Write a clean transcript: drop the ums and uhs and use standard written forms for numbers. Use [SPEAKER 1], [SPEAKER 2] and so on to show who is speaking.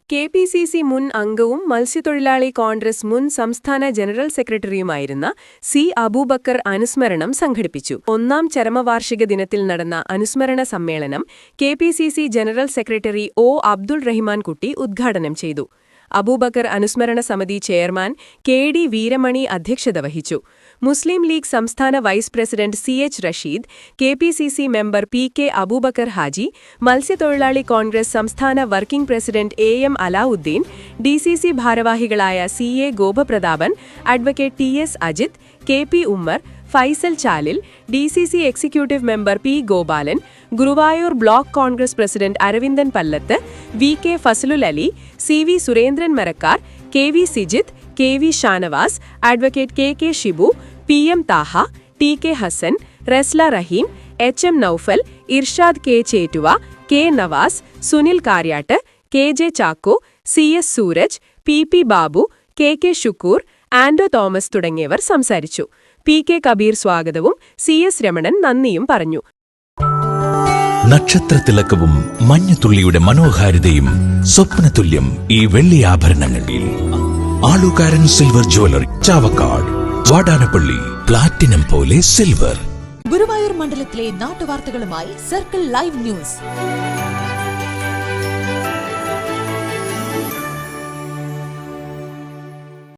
[SPEAKER 1] KPCC മുൻ അംഗവും മത്സ്യത്തൊഴിലാളി കോൺഗ്രസ് മുൻ സംസ്ഥാന ജനറൽ സെക്രട്ടറിയുമായിരുന്ന സി. അബൂബക്കർ അനുസ്മരണം സംഘടിപ്പിച്ചു. ഒന്നാം ചരമവാർഷിക ദിനത്തിൽ നടന്ന അനുസ്മരണ സമ്മേളനം KPCC general secretary O. Abdul Rahiman കുട്ടി ഉദ്ഘാടനം ചെയ്തു. അബൂബക്കർ അനുസ്മരണ സമിതി ചെയർമാൻ കെ.ഡി. വീരമണി അധ്യക്ഷത വഹിച്ചു. മുസ്ലിം ലീഗ് സംസ്ഥാന vice president C H. Rasheed, KPCC member P K. Abubakar Haji, മത്സ്യത്തൊഴിലാളി കോൺഗ്രസ് സംസ്ഥാന working president A M. Alavudheen, DCC ഭാരവാഹികളായ C A. Gopaprathapan, advocate T S. Ajith, K P. Ummer, Faisal Chalil, DCC executive member P. Gopalan, Guruvayur block Congress president Aravindan Pallath, V K. Fasalul Ali, C V. Surendran Marakkar, K V. Sijith, K V. Shanavas, advocate K K. Shibu, P M. Thaha, T K. Hasan, Rasla Raheem, H M. Noufal, Irshad K. Chettuva, K. Nawaz, Sunil Kariat, KJ. Chacko, C S. Sooraj, പി.പി. Babu, K K. Shukkur, ആൻഡോ Thomas തുടങ്ങിയവർ സംസാരിച്ചു. P K. Kabir സ്വാഗതവും C S. Ramanan നന്ദിയും പറഞ്ഞു.
[SPEAKER 2] നക്ഷത്രത്തിലക്കവും മഞ്ഞത്തുള്ളിയുടെ മനോഹാരിതയും സ്വപ്നതുല്യം ഈ വെള്ളി ആഭരണങ്ങളിൽ Alukkaran silver jewellery, Chavakkad, Vadanappally. Platinum പോലെ സിൽവർ.
[SPEAKER 3] ഗുരുവായൂർ മണ്ഡലത്തിലെ നാട്ടുവാർത്തകളുമായി സർക്കിൾ ലൈവ് ന്യൂസ്.